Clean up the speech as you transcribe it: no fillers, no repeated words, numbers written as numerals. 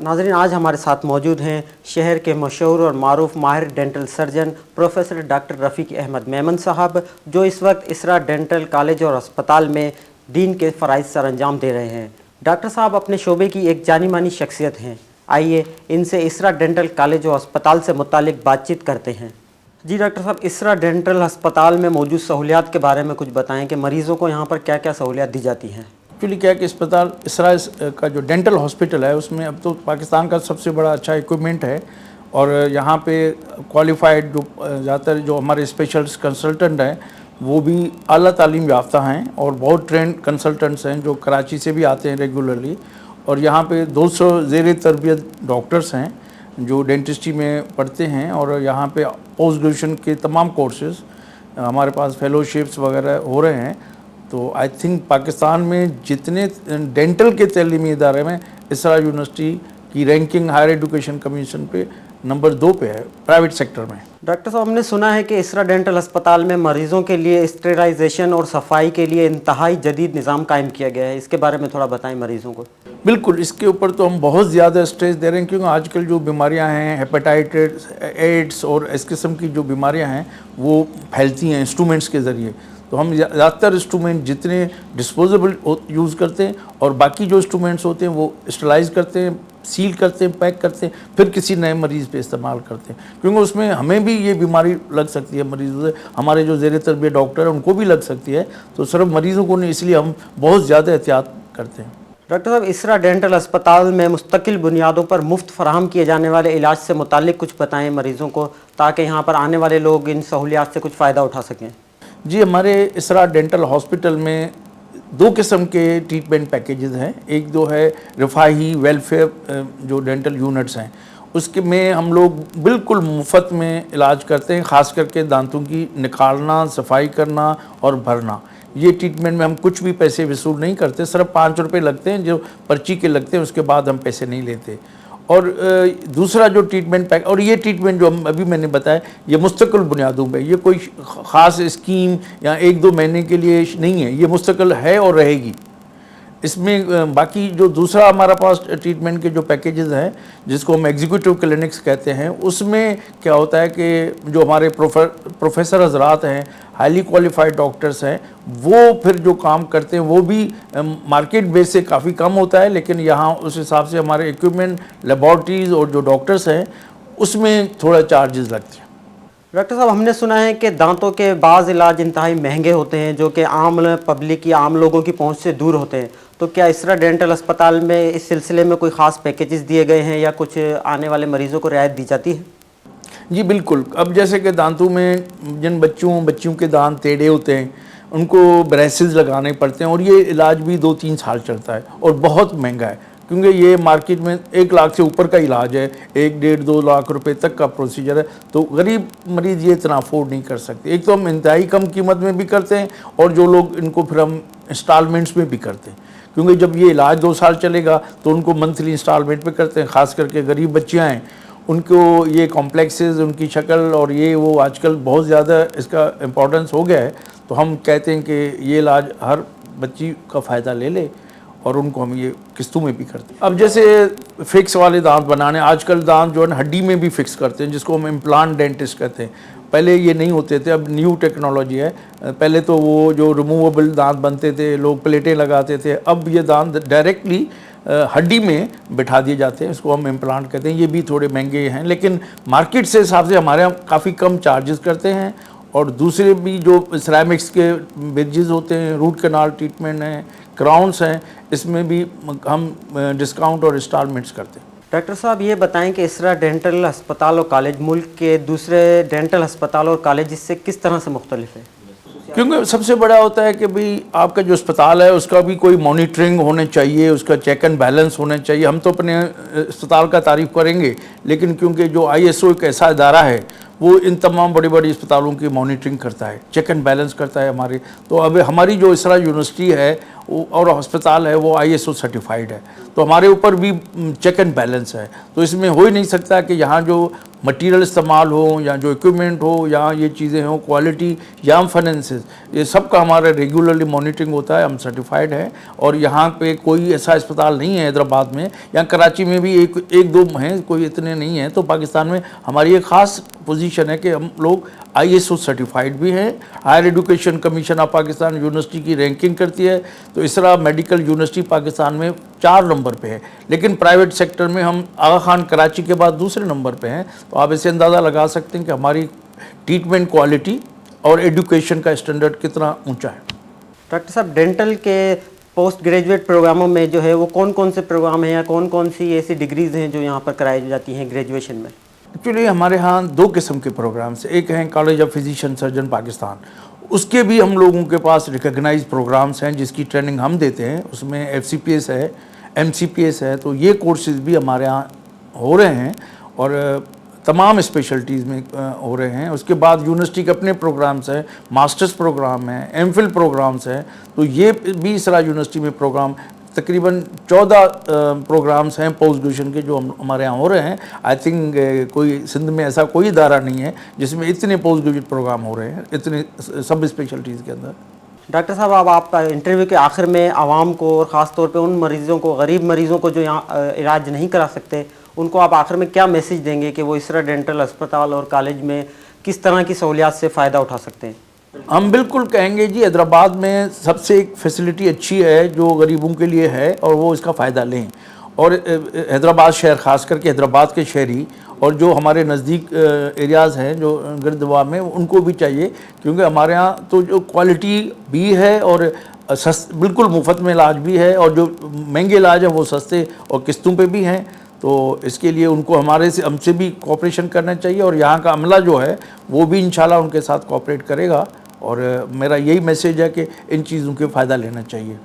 ناظرین، آج ہمارے ساتھ موجود ہیں شہر کے مشہور اور معروف ماہر ڈینٹل سرجن پروفیسر ڈاکٹر رفیق احمد میمن صاحب، جو اس وقت اسرا ڈینٹل کالج اور اسپتال میں دین کے فرائض سر انجام دے رہے ہیں۔ ڈاکٹر صاحب اپنے شعبے کی ایک جانی مانی شخصیت ہیں۔ آئیے ان سے اسرا ڈینٹل کالج اور اسپتال سے متعلق بات چیت کرتے ہیں۔ جی ڈاکٹر صاحب، اسرا ڈینٹل ہسپتال میں موجود سہولیات کے بارے میں کچھ بتائیں کہ مریضوں کو یہاں پر کیا کیا سہولیات دی جاتی ہیں؟ ایکچولی کیا کہ اسپتال اسرا کا جو ڈینٹل ہاسپٹل ہے اس میں اب تو پاکستان کا سب سے بڑا اچھا ایکوپمنٹ ہے، اور یہاں پہ کوالیفائڈ جو زیادہ تر جو ہمارے اسپیشلسٹ کنسلٹنٹ ہیں وہ بھی اعلیٰ تعلیم یافتہ ہیں، اور بہت ٹرینڈ کنسلٹنٹس ہیں جو کراچی سے بھی آتے ہیں ریگولرلی، اور یہاں پہ 200 زیر تربیت ڈاکٹرس ہیں جو ڈینٹسٹری میں پڑھتے ہیں، اور یہاں پہ پوسٹ گریجویشن کے تمام کورسز ہمارے پاس فیلوشپس وغیرہ ہو رہے ہیں۔ تو آئی تھنک پاکستان میں جتنے ڈینٹل کے تعلیمی ادارے میں اسرا یونیورسٹی کی رینکنگ ہائر ایجوکیشن کمیشن پہ نمبر 2 پہ ہے پرائیویٹ سیکٹر میں۔ ڈاکٹر صاحب، ہم نے سنا ہے کہ اسرا ڈینٹل ہسپتال میں مریضوں کے لیے اسٹیرائزیشن اور صفائی کے لیے انتہائی جدید نظام قائم کیا گیا ہے، اس کے بارے میں تھوڑا بتائیں مریضوں کو۔ بالکل، اس کے اوپر تو ہم بہت زیادہ اسٹریس دے رہے ہیں، کیونکہ آج کل جو بیماریاں ہیں ہیپاٹائٹس، ایڈس اور اس قسم کی جو بیماریاں ہیں وہ پھیلتی ہیں انسٹرومنٹس کے ذریعے۔ تو ہم زیادہ تر انسٹرومنٹ جتنے ڈسپوزیبل یوز کرتے ہیں، اور باقی جو انسٹرومنٹس ہوتے ہیں وہ اسٹرلائز کرتے ہیں، سیل کرتے ہیں، پیک کرتے ہیں، پھر کسی نئے مریض پہ استعمال کرتے ہیں، کیونکہ اس میں ہمیں بھی یہ بیماری لگ سکتی ہے مریضوں سے، ہمارے جو زیر تربیت ڈاکٹر ہیں ان کو بھی لگ سکتی ہے، تو صرف مریضوں کو نہیں، اس لیے ہم بہت زیادہ احتیاط کرتے ہیں۔ ڈاکٹر صاحب، اسرا ڈینٹل اسپتال میں مستقل بنیادوں پر مفت فراہم کیے جانے والے علاج سے متعلق کچھ بتائیں مریضوں کو، تاکہ یہاں پر آنے والے لوگ ان سہولیات سے کچھ فائدہ اٹھا سکیں۔ جی، ہمارے اسرا ڈینٹل ہاسپٹل میں 2 قسم کے ٹریٹمنٹ پیکیجز ہیں۔ ایک جو ہے رفاہی ویلفیئر جو ڈینٹل یونٹس ہیں، اس کے میں ہم لوگ بالکل مفت میں علاج کرتے ہیں، خاص کر کے دانتوں کی نکالنا، صفائی کرنا اور بھرنا۔ یہ ٹریٹمنٹ میں ہم کچھ بھی پیسے وصول نہیں کرتے، صرف 5 روپے لگتے ہیں جو پرچی کے لگتے ہیں، اس کے بعد ہم پیسے نہیں لیتے۔ اور دوسرا جو ٹریٹمنٹ پیک، اور یہ ٹریٹمنٹ جو ابھی میں نے بتایا یہ مستقل بنیادوں پہ، یہ کوئی خاص اسکیم یا 1-2 مہینے کے لیے نہیں ہے، یہ مستقل ہے اور رہے گی۔ اس میں باقی جو دوسرا ہمارا پاس ٹریٹمنٹ کے جو پیکیجز ہیں جس کو ہم ایگزیکٹو کلینکس کہتے ہیں، اس میں کیا ہوتا ہے کہ جو ہمارے پروفیسر حضرات ہیں، ہائیلی کوالیفائڈ ڈاکٹرز ہیں، وہ پھر جو کام کرتے ہیں وہ بھی مارکیٹ بیس سے کافی کم ہوتا ہے، لیکن یہاں اس حساب سے ہمارے ایکوپمنٹ، لیبارٹریز اور جو ڈاکٹرز ہیں اس میں تھوڑا چارجز لگتے ہیں۔ ڈاکٹر صاحب، ہم نے سنا ہے کہ دانتوں کے بعض علاج انتہائی مہنگے ہوتے ہیں جو کہ عام پبلک یا عام لوگوں کی پہنچ سے دور ہوتے ہیں، تو کیا اسرا ڈینٹل اسپتال میں اس سلسلے میں کوئی خاص پیکیجز دیے گئے ہیں یا کچھ آنے والے مریضوں کو رعایت دی جاتی ہے؟ جی بالکل، اب جیسے کہ دانتوں میں جن بچیوں کے دانت ٹیڑھے ہوتے ہیں ان کو بریسز لگانے پڑتے ہیں، اور یہ علاج بھی 2-3 سال چلتا ہے اور بہت مہنگا ہے، کیونکہ یہ مارکیٹ میں 1 لاکھ سے اوپر کا علاج ہے، 1-1.5-2 لاکھ روپے تک کا پروسیجر ہے، تو غریب مریض یہ اتنا افورڈ نہیں کر سکتے۔ ایک تو ہم انتہائی کم قیمت میں بھی کرتے ہیں، اور جو لوگ ان کو پھر ہم انسٹالمنٹس میں بھی کرتے ہیں، کیونکہ جب یہ علاج 2 سال چلے گا تو ان کو منتھلی انسٹالمنٹ پہ کرتے ہیں، خاص کر کے غریب بچیاں ہیں ان کو یہ کمپلیکسز، ان کی شکل اور یہ وہ آج کل بہت زیادہ اس کا امپورٹنس ہو گیا ہے، تو ہم کہتے ہیں کہ یہ علاج ہر بچی کا فائدہ لے لے، اور ان کو ہم یہ قسطوں میں بھی کرتے ہیں۔ اب جیسے فکس والے دانت بنانے، آج کل دانت جو ہے ہڈی میں بھی فکس کرتے ہیں، جس کو ہم امپلانٹ ڈینٹسٹ کہتے ہیں۔ پہلے یہ نہیں ہوتے تھے، اب نیو ٹیکنالوجی ہے۔ پہلے تو وہ جو ریموویبل دانت بنتے تھے، لوگ پلیٹیں لگاتے تھے، اب یہ دانت ڈائریکٹلی ہڈی میں بٹھا دیے جاتے ہیں، اس کو ہم امپلانٹ کہتے ہیں۔ یہ بھی تھوڑے مہنگے ہیں، لیکن مارکیٹ سے حساب سے ہمارے یہاں کافی کم چارجز کرتے ہیں، اور دوسرے بھی جو سیرامکس کے برجز ہوتے ہیں، روٹ کنال ٹریٹمنٹ ہیں، کراؤنس ہیں، اس میں بھی ہم ڈسکاؤنٹ اور انسٹالمنٹس کرتے ہیں۔ ڈاکٹر صاحب، یہ بتائیں کہ اسرا ڈینٹل ہسپتال اور کالج ملک کے دوسرے ڈینٹل ہسپتال اور کالج سے کس طرح سے مختلف ہے؟ کیونکہ سب سے بڑا ہوتا ہے کہ بھئی آپ کا جو اسپتال ہے اس کا بھی کوئی مانیٹرنگ ہونے چاہیے، اس کا چیک اینڈ بیلنس ہونا چاہیے۔ ہم تو اپنے اسپتال کا تعریف کریں گے، لیکن کیونکہ جو ISO ایک ایسا ادارہ ہے وہ ان تمام بڑی بڑی اسپتالوں کی مانیٹرنگ کرتا ہے، چیک اینڈ بیلنس کرتا ہے ہمارے۔ تو اب ہماری جو اسرا یونیورسٹی ہے اور ہسپتال ہے وہ ISO سرٹیفائڈ ہے، تو ہمارے اوپر بھی چیک اینڈ بیلنس ہے. تو اس میں ہو ہی نہیں سکتا کہ یہاں جو مٹیریل استعمال ہو یا جو اکوپمنٹ ہو یا یہ چیزیں ہوں کوالٹی یا فائنینسز، یہ سب کا ہمارا ریگولرلی مانیٹرنگ ہوتا ہے. ہم سرٹیفائڈ ہیں اور یہاں پہ کوئی ایسا اسپتال نہیں ہے حیدرآباد میں یا کراچی میں بھی ایک دو ہیں، کوئی اتنے نہیں ہیں. تو پاکستان میں ہماری ایک خاص پوزیشن ہے کہ ہم لوگ ISO سرٹیفائڈ بھی ہیں. Higher education commission of Pakistan university کی رینکنگ کرتی ہے، تو اسرا میڈیکل یونیورسٹی پاکستان میں 4 نمبر پہ ہے، لیکن پرائیویٹ سیکٹر میں ہم آغا خان کراچی کے بعد دوسرے نمبر پہ ہیں. تو آپ اسے اندازہ لگا سکتے ہیں کہ ہماری ٹریٹمنٹ کوالٹی اور ایڈوکیشن کا اسٹینڈرڈ کتنا اونچا ہے. ڈاکٹر صاحب، ڈینٹل کے پوسٹ گریجویٹ پروگراموں میں جو ہے وہ کون کون سے پروگرام ہیں یا کون کون سی ایسی ڈگریز ہیں جو یہاں پر کرائی جاتی ہیں گریجویشن میں؟ ایکچولی ہمارے ہاں 2 قسم کے پروگرامس، ایک ہیں college of physician surgeon Pakistan, اس کے بھی ہم لوگوں کے پاس ریکگنائز پروگرامس ہیں جس کی ٹریننگ ہم دیتے ہیں. اس میں FCPS ہے، MCPS ہے، تو یہ کورسز بھی ہمارے ہاں ہو رہے ہیں اور تمام اسپیشلٹیز میں ہو رہے ہیں. اس کے بعد یونیورسٹی کے اپنے پروگرامس ہیں، ماسٹرز پروگرام ہیں، MPhil پروگرامس ہیں. تو یہ بھی اسرا یونیورسٹی میں پروگرام تقریباً 14 پروگرامس ہیں پوسٹ گریجویشن کے جو ہمارے یہاں ہو رہے ہیں. آئی تھنک کوئی سندھ میں ایسا کوئی ادارہ نہیں ہے جس میں اتنے پوسٹ گریجویٹ پروگرام ہو رہے ہیں اتنے سب اسپیشلٹیز کے اندر. ڈاکٹر صاحب، اب آپ انٹرویو کے آخر میں عوام کو اور خاص طور پہ ان مریضوں کو، غریب مریضوں کو جو یہاں علاج نہیں کرا سکتے، ان کو آپ آخر میں کیا میسیج دیں گے کہ وہ اسرا ڈینٹل اسپتال اور کالج میں کس طرح کی سہولیات سے فائدہ اٹھا سکتے ہیں؟ ہم بالکل کہیں گے جی حیدرآباد میں سب سے ایک فیسلٹی اچھی ہے جو غریبوں کے لیے ہے اور وہ اس کا فائدہ لیں. اور حیدرآباد شہر، خاص کر کے حیدرآباد کے شہری اور جو ہمارے نزدیک ایریاز ہیں جو گردوار میں، ان کو بھی چاہیے، کیونکہ ہمارے ہاں تو جو کوالٹی بھی ہے اور بالکل مفت میں علاج بھی ہے، اور جو مہنگے علاج ہیں وہ سستے اور قسطوں پہ بھی ہیں. تو اس کے لیے ان کو ہم سے بھی کوآپریشن کرنا چاہیے اور یہاں کا عملہ جو ہے وہ بھی انشاءاللہ ان کے ساتھ کوآپریٹ کرے گا. اور میرا یہی میسیج ہے کہ ان چیزوں کے فائدہ لینا چاہیے.